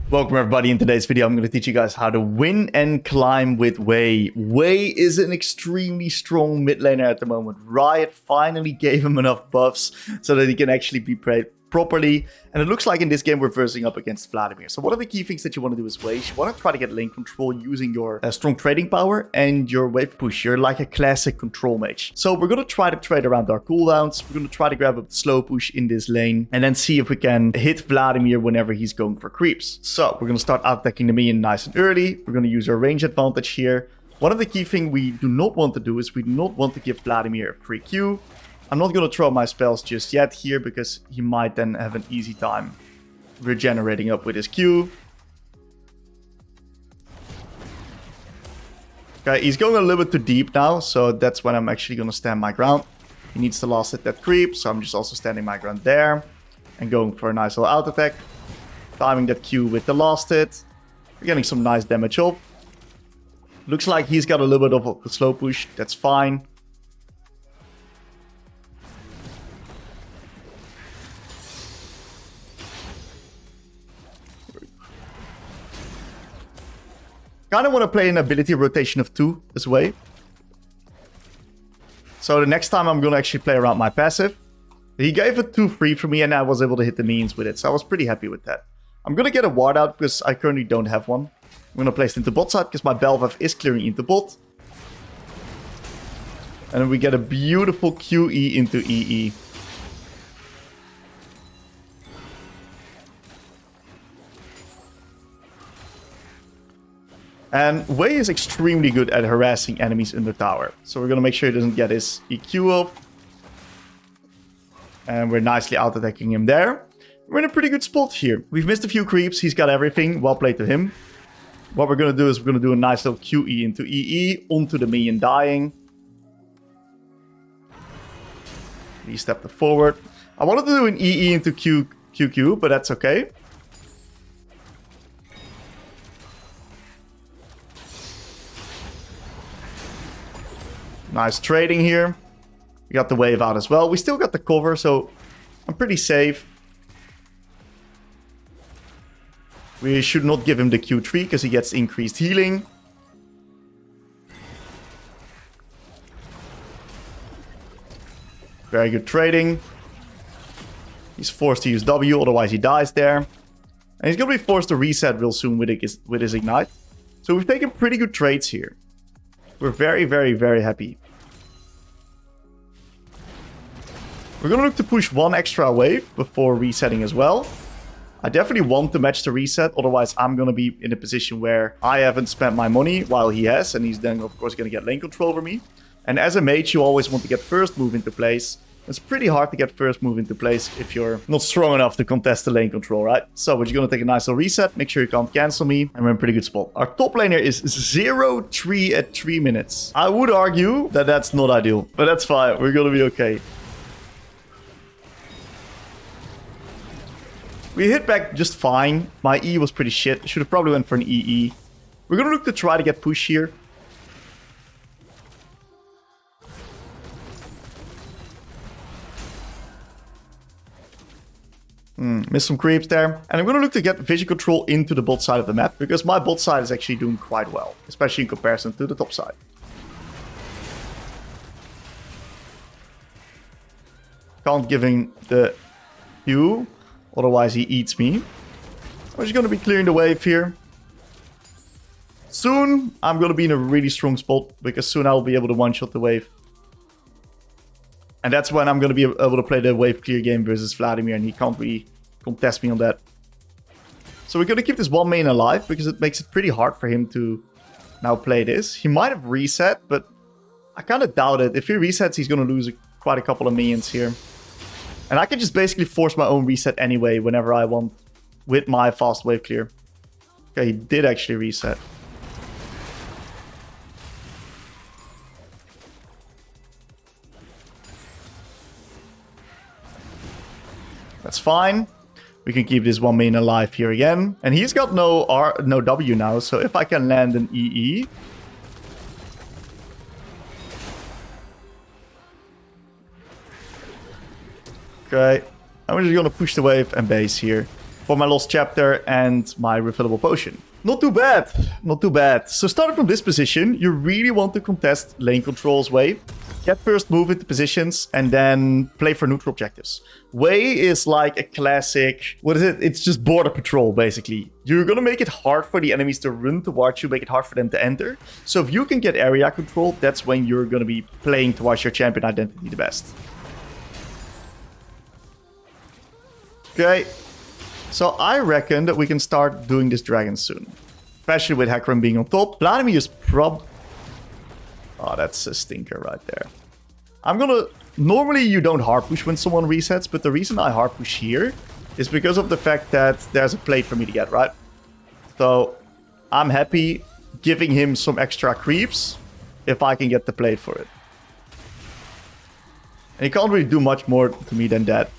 Welcome everybody. In today's video, I'm going to teach you guys how to win and climb with Hwei. Hwei is an extremely strong mid laner at the moment. Riot finally gave him enough buffs so that he can actually be played properly. And it looks like in this game we're versing up against Vladimir. So one of the key things that you want to do is Hwei. You want to try to get lane control using your strong trading power and your wave push. You're like a classic control mage. So we're going to try to trade around our cooldowns. We're going to try to grab a slow push in this lane and then see if we can hit Vladimir whenever he's going for creeps. So we're going to start attacking the minion nice and early. We're going to use our range advantage here. One of the key things we do not want to do is we do not want to give Vladimir a free Q. I'm not going to throw my spells just yet here because he might then have an easy time regenerating up with his Q. Okay, he's going a little bit too deep now, so that's when I'm actually going to stand my ground. He needs to last hit that creep, so I'm just also standing my ground there and going for a nice little out attack. Timing that Q with the last hit. We're getting some nice damage off. Looks like he's got a little bit of a slow push. That's fine. Kind of want to play an ability rotation of 2 this way. So the next time I'm going to actually play around my passive. He gave it 2 free for me and I was able to hit the minions with it. So I was pretty happy with that. I'm going to get a ward out because I currently don't have one. I'm going to place it into bot side because my Belvav is clearing into bot. And then we get a beautiful QE into EE. And Hwei is extremely good at harassing enemies in the tower. So we're going to make sure he doesn't get his EQ up. And we're nicely out-attacking him there. We're in a pretty good spot here. We've missed a few creeps. He's got everything. Well played to him. What we're going to do is we're going to do a nice little QE into EE onto the minion dying. He stepped forward. I wanted to do an EE into QQ, but that's okay. Nice trading here. We got the wave out as well. We still got the cover, so I'm pretty safe. We should not give him the Q3 because he gets increased healing. Very good trading. He's forced to use W, otherwise he dies there. And he's going to be forced to reset real soon with his Ignite. So we've taken pretty good trades here. We're very, very, very happy. We're going to look to push one extra wave before resetting as well. I definitely want to match the reset, otherwise I'm going to be in a position where I haven't spent my money while he has, and he's then of course going to get lane control over me. And as a mage, you always want to get first move into place. It's pretty hard to get first move into place if you're not strong enough to contest the lane control, right? So we're just going to take a nice little reset, make sure you can't cancel me, and we're in a pretty good spot. Our top laner is 0-3 at 3 minutes. I would argue that that's not ideal, but that's fine. We're going to be okay. We hit back just fine. My E was pretty shit. Should have probably went for an EE. We're going to look to try to get push here. Missed some creeps there. And I'm going to look to get vision control into the bot side of the map, because my bot side is actually doing quite well, especially in comparison to the top side. Can't give him the Q, otherwise he eats me. I'm just going to be clearing the wave here. Soon I'm going to be in a really strong spot, because soon I'll be able to one-shot the wave. And that's when I'm going to be able to play the wave clear game versus Vladimir, and he can't really contest me on that. So we're going to keep this one main alive, because it makes it pretty hard for him to now play this. He might have reset, but I kind of doubt it. If he resets, he's going to lose quite a couple of minions here. And I can just basically force my own reset anyway whenever I want with my fast wave clear. Okay, he did actually reset. That's fine. We can keep this one main alive here again. And he's got no W now, so if I can land an EE. Okay. I'm just gonna push the wave and base here. for my lost chapter and my refillable potion. Not too bad. Not too bad. So starting from this position, you really want to contest lane control's Hwei. Get first move into positions and then play for neutral objectives. Hwei is like a classic... What is it? It's just border patrol, basically. You're going to make it hard for the enemies to run towards you, make it hard for them to enter. So if you can get area control, that's when you're going to be playing towards your champion identity the best. Okay. So I reckon that we can start doing this dragon soon. Especially with Hecarim being on top. Vladimir is Oh, that's a stinker right there. I'm gonna... Normally you don't hard push when someone resets, but the reason I hard push here is because of the fact that there's a plate for me to get, right? So I'm happy giving him some extra creeps if I can get the plate for it. And he can't really do much more to me than that.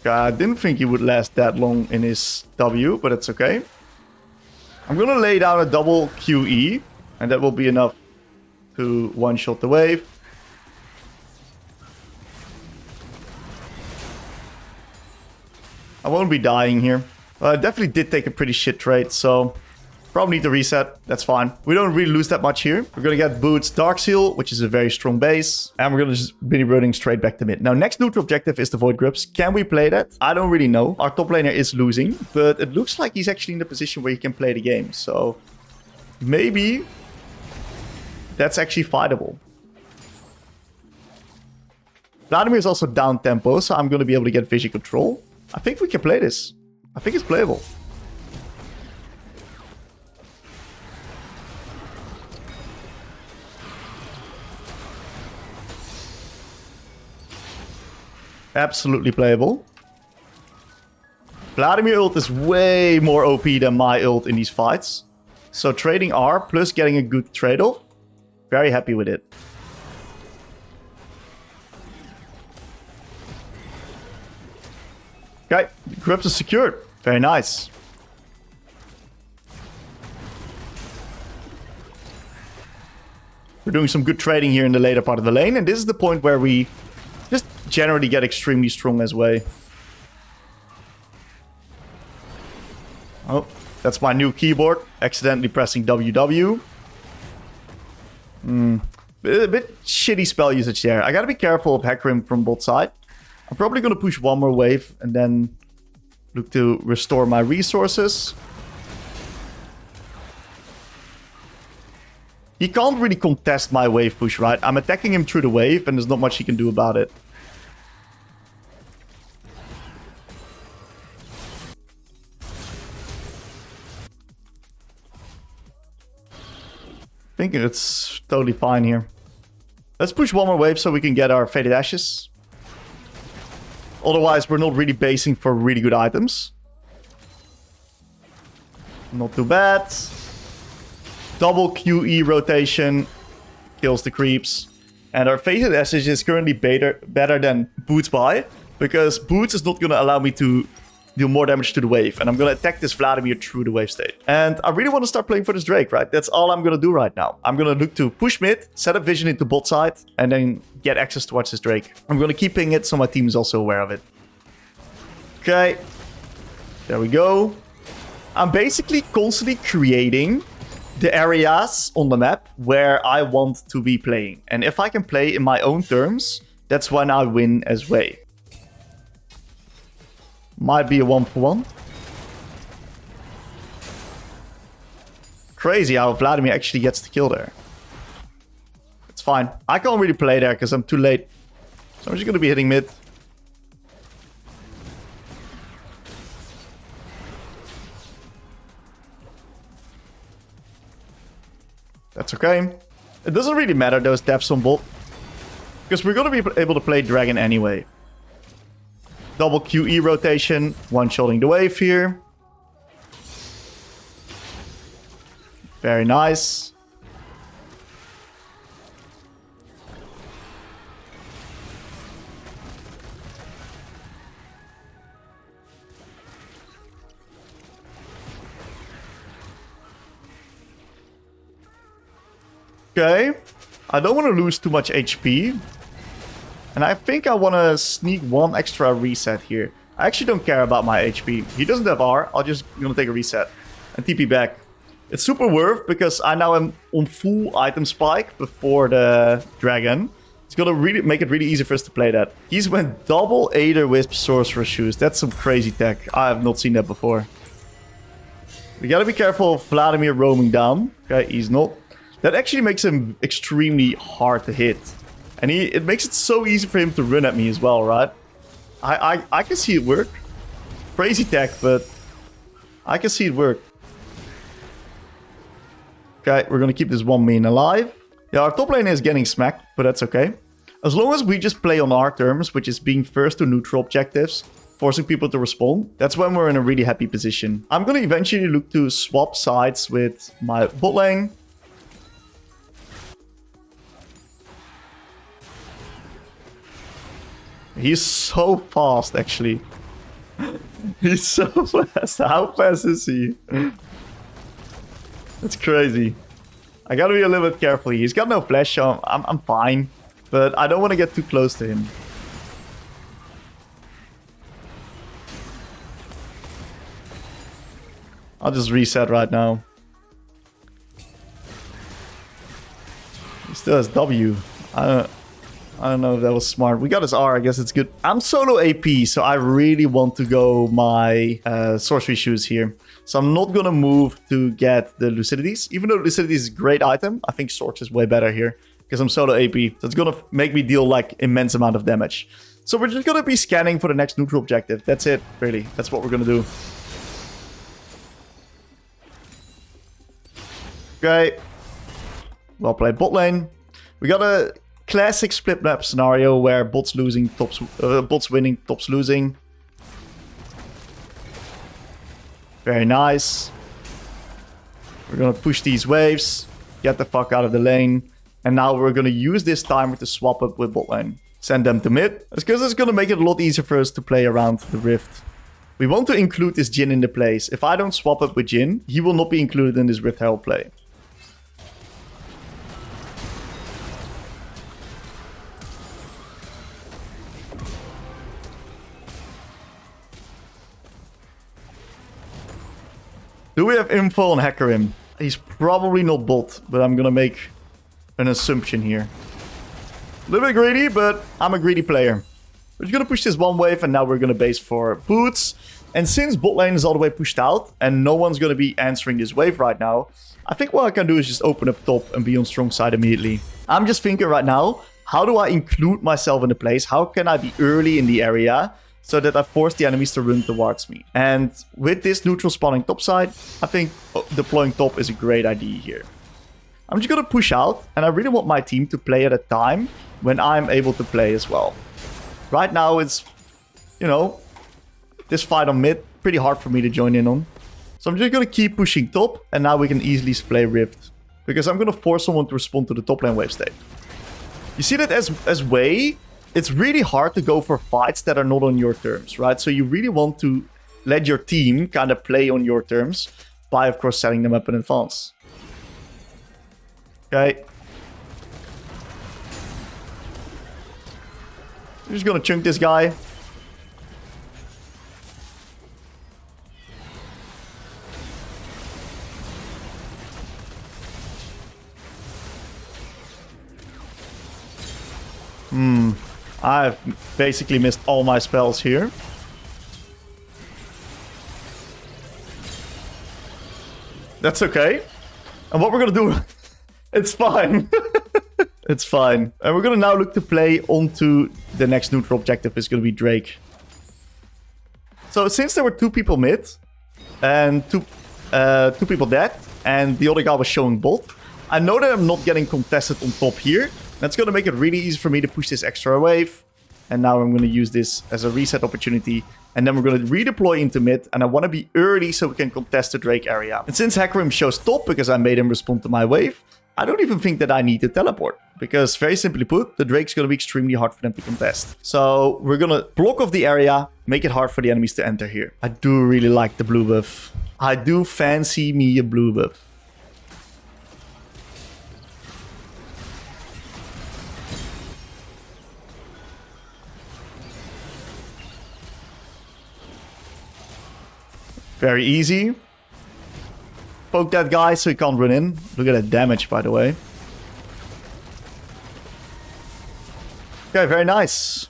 I didn't think he would last that long in his W, but it's okay. I'm gonna lay down a double QE, and that will be enough to one-shot the wave. I won't be dying here. I definitely did take a pretty shit trade, so... Probably need to reset. That's fine. We don't really lose that much here. We're going to get Boots Dark Seal, which is a very strong base. And we're going to just be running straight back to mid. Now, next neutral objective is the Void Grips. Can we play that? I don't really know. Our top laner is losing, but it looks like he's actually in the position where he can play the game. So maybe that's actually fightable. Vladimir is also down tempo, so I'm going to be able to get vision control. I think we can play this. I think it's playable. Absolutely playable. Vladimir ult is way more OP than my ult in these fights. So trading R plus getting a good trade-off. Very happy with it. Okay, grips is secured. Very nice. We're doing some good trading here in the later part of the lane. And this is the point where we just generally get extremely strong as Hwei. Oh, that's my new keyboard. Accidentally pressing WW. A bit shitty spell usage there. I gotta be careful of Hecarim from bot side. I'm probably gonna push one more wave and then look to restore my resources. He can't really contest my wave push, right? I'm attacking him through the wave and there's not much he can do about it. I think it's totally fine here. Let's push one more wave so we can get our Faded Ashes. Otherwise, we're not really basing for really good items. Not too bad. Double QE rotation kills the creeps. And our Faded Ashes is currently better than Boots buy, because Boots is not going to allow me to deal more damage to the wave. And I'm going to attack this Vladimir through the wave state. And I really want to start playing for this Drake, right? That's all I'm going to do right now. I'm going to look to push mid, set up vision into bot side, and then get access towards this Drake. I'm going to keep pinging it so my team is also aware of it. Okay. There we go. I'm basically constantly creating the areas on the map where I want to be playing. And if I can play in my own terms, that's when I win as Hwei. Might be a 1-for-1. Crazy how Vladimir actually gets the kill there. It's fine. I can't really play there because I'm too late. So I'm just going to be hitting mid. That's okay. It doesn't really matter those depths on bot, because we're going to be able to play Dragon anyway. Double QE rotation, one-shotting the wave here. Very nice. Okay. I don't want to lose too much HP. And I think I want to sneak one extra reset here. I actually don't care about my HP. He doesn't have R. I'll just gonna take a reset and TP back. It's super worth because I now am on full item spike before the dragon. It's gonna really make it really easy for us to play that. He's went double Aether Wisp Sorcerer Shoes. That's some crazy tech. I have not seen that before. We gotta be careful of Vladimir roaming down. Okay, he's not. That actually makes him extremely hard to hit. And it makes it so easy for him to run at me as well, right? I can see it work. Crazy tech, but I can see it work. Okay, we're gonna keep this one main alive. Yeah, our top lane is getting smacked, but that's okay. As long as we just play on our terms, which is being first to neutral objectives, forcing people to respond, that's when we're in a really happy position. I'm gonna eventually look to swap sides with my bot lane. He's so fast, actually. He's so fast. How fast is he? That's crazy. I gotta be a little bit careful. He's got no flash, so I'm fine. But I don't want to get too close to him. I'll just reset right now. He still has W. I don't know if that was smart. We got his R, I guess it's good. I'm solo AP, so I really want to go my sorcery shoes here. So I'm not gonna move to get the Lucidities. Even though Lucidity is a great item, I think Swords is way better here. Because I'm solo AP. So it's gonna make me deal like immense amount of damage. So we're just gonna be scanning for the next neutral objective. That's it, really. That's what we're gonna do. Okay. Well played bot lane. We got a classic split map scenario where bots losing, bots winning, tops losing. Very nice. We're gonna push these waves, get the fuck out of the lane, and now we're gonna use this timer to swap up with bot lane. Send them to mid. That's because it's gonna make it a lot easier for us to play around the rift. We want to include this Jhin in the plays. If I don't swap up with Jhin, he will not be included in this Rift Herald play. Do we have info on Hackerim? He's probably not bot, but I'm gonna make an assumption here. A little bit greedy, but I'm a greedy player. We're just gonna push this one wave, and now we're gonna base for boots. And since bot lane is all the way pushed out, and no one's gonna be answering this wave right now, I think what I can do is just open up top and be on strong side immediately. I'm just thinking right now, how do I include myself in the plays? How can I be early in the area so that I force the enemies to run towards me? And with this neutral spawning top side, I think deploying top is a great idea here. I'm just gonna push out, and I really want my team to play at a time when I'm able to play as well. Right now it's, you know, this fight on mid, pretty hard for me to join in on. So I'm just gonna keep pushing top, and now we can easily play Rift. Because I'm gonna force someone to respond to the top lane wave state. You see that as Hwei, it's really hard to go for fights that are not on your terms, right? So you really want to let your team kind of play on your terms by, of course, setting them up in advance. Okay. I'm just gonna chunk this guy. I've basically missed all my spells here. That's okay. And what we're gonna do... It's fine. It's fine. And we're gonna now look to play onto the next neutral objective. Is gonna be Drake. So since there were two people mid, and two people dead, and the other guy was showing bot, I know that I'm not getting contested on top here. That's going to make it really easy for me to push this extra wave. And now I'm going to use this as a reset opportunity. And then we're going to redeploy into mid. And I want to be early so we can contest the Drake area. And since Hackerim shows top because I made him respond to my wave, I don't even think that I need to teleport. Because very simply put, the Drake's going to be extremely hard for them to contest. So we're going to block off the area, make it hard for the enemies to enter here. I do really like the blue buff. I do fancy me a blue buff. Very easy. Poke that guy so he can't run in. Look at that damage, by the way. Okay, very nice.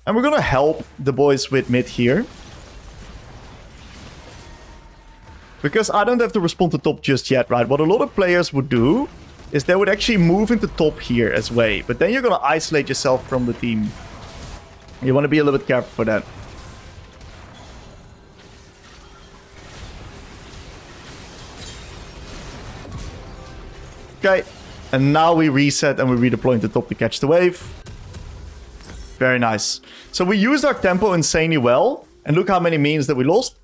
And we're gonna help the boys with mid here. Because I don't have to respond to top just yet, right? What a lot of players would do is they would actually move into top here as Hwei. But then you're gonna isolate yourself from the team. You want to be a little bit careful for that. Okay, and now we reset and we redeploy into top to catch the wave. Very nice. So we used our tempo insanely well. And look how many minions that we lost.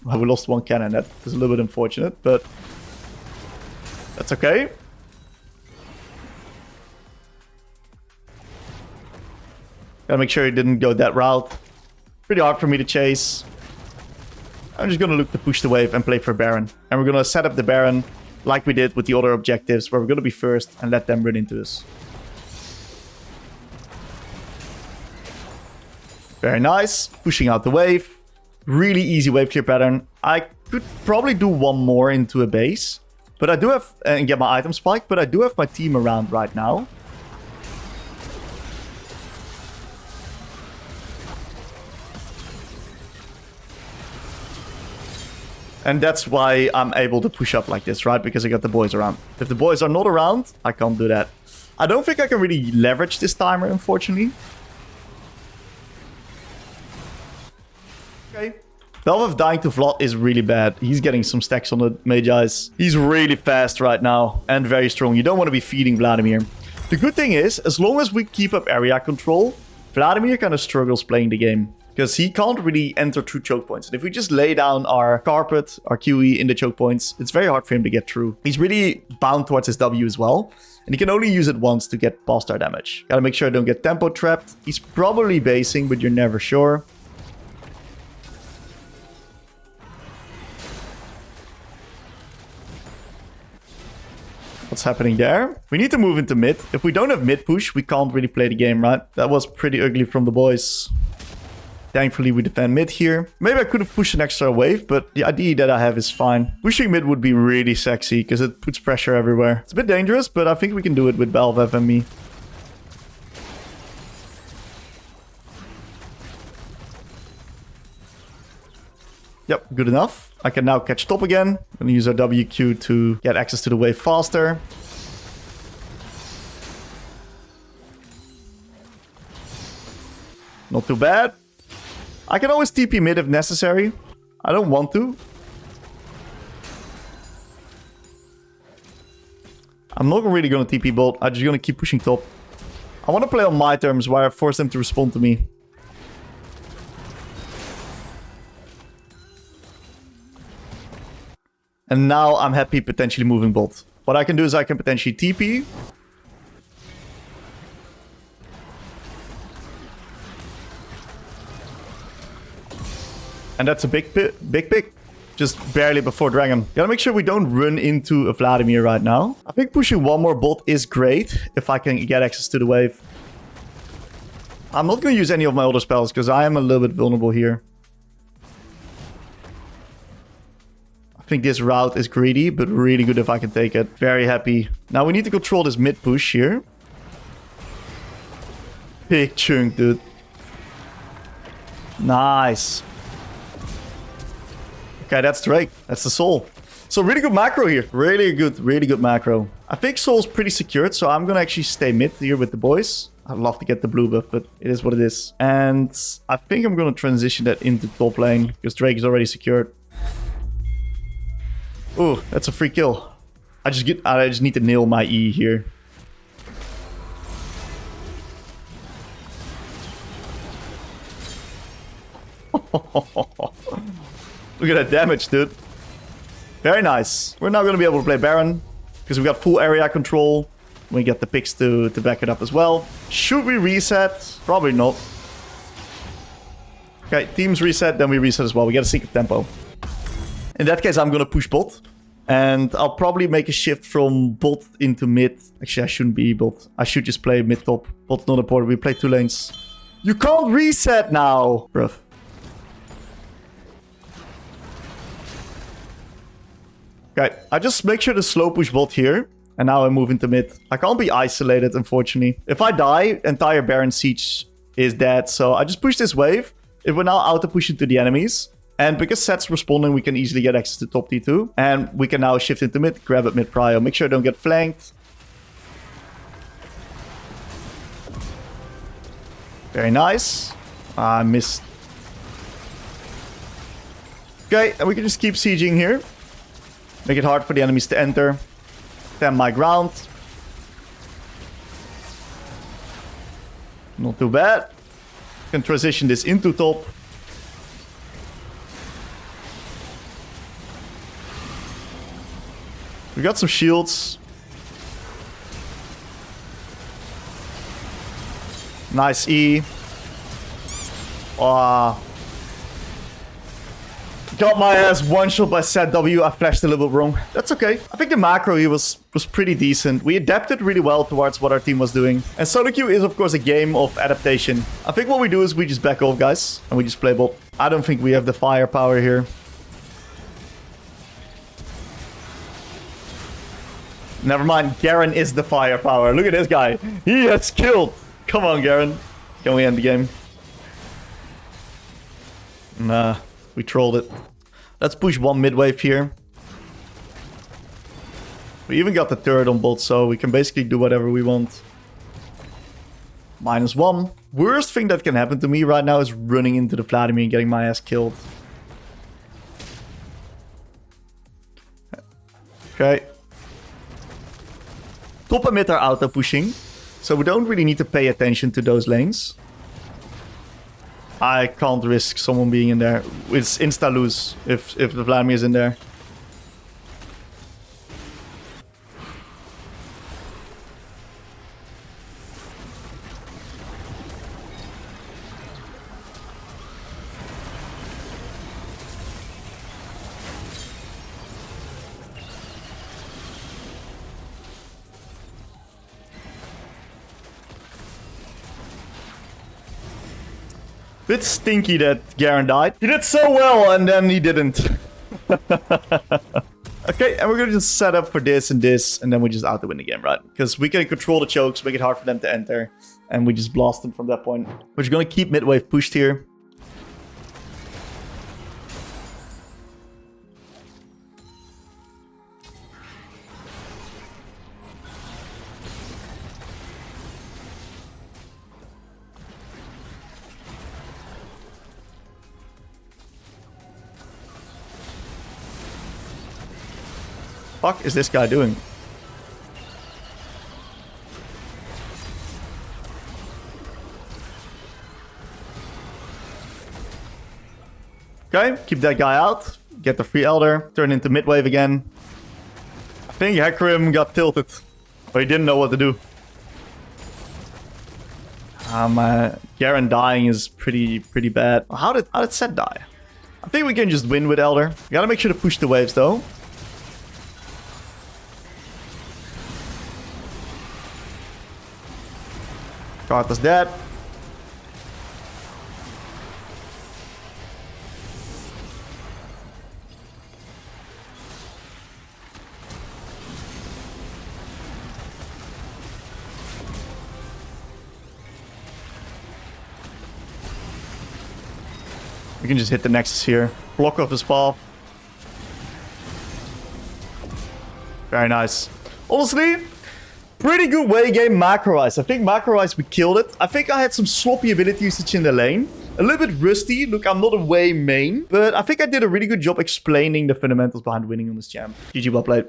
Well, we lost one cannon. That is a little bit unfortunate, but that's okay. Gotta make sure he didn't go that route. Pretty hard for me to chase. I'm just gonna look to push the wave and play for Baron. And we're gonna set up the Baron like we did with the other objectives, where we're gonna be first and let them run into us. Very nice. Pushing out the wave. Really easy wave clear pattern. I could probably do one more into a base. But I do have... and get my item spike. But I do have my team around right now. And that's why I'm able to push up like this, right? Because I got the boys around. If the boys are not around, I can't do that. I don't think I can really leverage this timer, unfortunately. Okay. Velvet dying to Vlad is really bad. He's getting some stacks on the Magi's. He's really fast right now and very strong. You don't want to be feeding Vladimir. The good thing is, as long as we keep up area control, Vladimir kind of struggles playing the game. Because he can't really enter through choke points. And if we just lay down our carpet, our QE in the choke points, it's very hard for him to get through. He's really bound towards his W as well. And he can only use it once to get past our damage. Gotta make sure I don't get tempo trapped. He's probably basing, but you're never sure. What's happening there? We need to move into mid. If we don't have mid push, we can't really play the game, right? That was pretty ugly from the boys. Thankfully, we defend mid here. Maybe I could have pushed an extra wave, but the idea that I have is fine. Pushing mid would be really sexy because it puts pressure everywhere. It's a bit dangerous, but I think we can do it with Belvev and me. Yep, good enough. I can now catch top again. I'm going to use our WQ to get access to the wave faster. Not too bad. I can always TP mid if necessary. I don't want to. I'm not really going to TP bot. I'm just going to keep pushing top. I want to play on my terms where I force them to respond to me. And now I'm happy potentially moving bot. What I can do is I can potentially TP. And that's a big pick. Just barely before dragon. Gotta make sure we don't run into a Vladimir right now. I think pushing one more bot is great if I can get access to the wave. I'm not going to use any of my other spells because I am a little bit vulnerable here. I think this route is greedy, but really good if I can take it. Very happy. Now we need to control this mid push here. Big chunk, dude. Nice. Okay, that's Drake. That's the soul. So really good macro here. Really good macro. I think soul's pretty secured, so I'm gonna actually stay mid here with the boys. I'd love to get the blue buff, but it is what it is. And I think I'm gonna transition that into top lane, because Drake is already secured. Ooh, that's a free kill. I just need to nail my E here. Look at that damage, dude. Very nice. We're now going to be able to play Baron. Because we got full area control. We get the picks to back it up as well. Should we reset? Probably not. Okay, teams reset, then we reset as well. We get a secret tempo. In that case, I'm going to push bot. And I'll probably make a shift from bot into mid. Actually, I shouldn't be bot. I should just play mid top. Bot's not important. We play 2 lanes. You can't reset now, bruv. Okay, I just make sure to slow push bot here. And now I move into mid. I can't be isolated, unfortunately. If I die, entire Baron Siege is dead. So I just push this wave. It will now auto-push into the enemies. And because Set's responding, we can easily get access to top T2. And we can now shift into mid, grab it mid prio. Make sure I don't get flanked. Very nice. I missed. Okay, and we can just keep sieging here. Make it hard for the enemies to enter. Stand my ground. Not too bad. Can transition this into top. We got some shields. Nice E. Got my ass one shot by Set W. I flashed a little bit wrong. That's okay. I think the macro here was pretty decent. We adapted really well towards what our team was doing. And solo queue is of course a game of adaptation. I think what we do is we just back off, guys. And we just play bot. I don't think we have the firepower here. Never mind. Garen is the firepower. Look at this guy. He has killed. Come on, Garen. Can we end the game? Nah. We trolled it. Let's push one mid wave here. We even got the turret on bot, so we can basically do whatever we want. -1. Worst thing that can happen to me right now is running into the Vladimir and getting my ass killed. Okay. Top and mid are auto pushing, so we don't really need to pay attention to those lanes. I can't risk someone being in there. It's insta-lose if the Vladimir is in there. Bit stinky that Garen died. He did so well and then he didn't. Okay, and we're gonna just set up for this and this, and then we just auto-win the game, right? Because we can control the chokes, make it hard for them to enter, and we just blast them from that point. We're just gonna keep mid-wave pushed here. Fuck is this guy doing? Okay, keep that guy out. Get the free Elder. Turn into mid-wave again. I think Hecarim got tilted. But he didn't know what to do. Garen dying is pretty bad. How did Set die? I think we can just win with Elder. We gotta make sure to push the waves though. Karthus dead. We can just hit the Nexus here. Block off his path. Very nice. Honestly, pretty good Hwei game macro-wise. I think macro-wise we killed it. I think I had some sloppy ability usage in the lane. A little bit rusty. Look, I'm not a Hwei main. But I think I did a really good job explaining the fundamentals behind winning on this champ. GG, well played.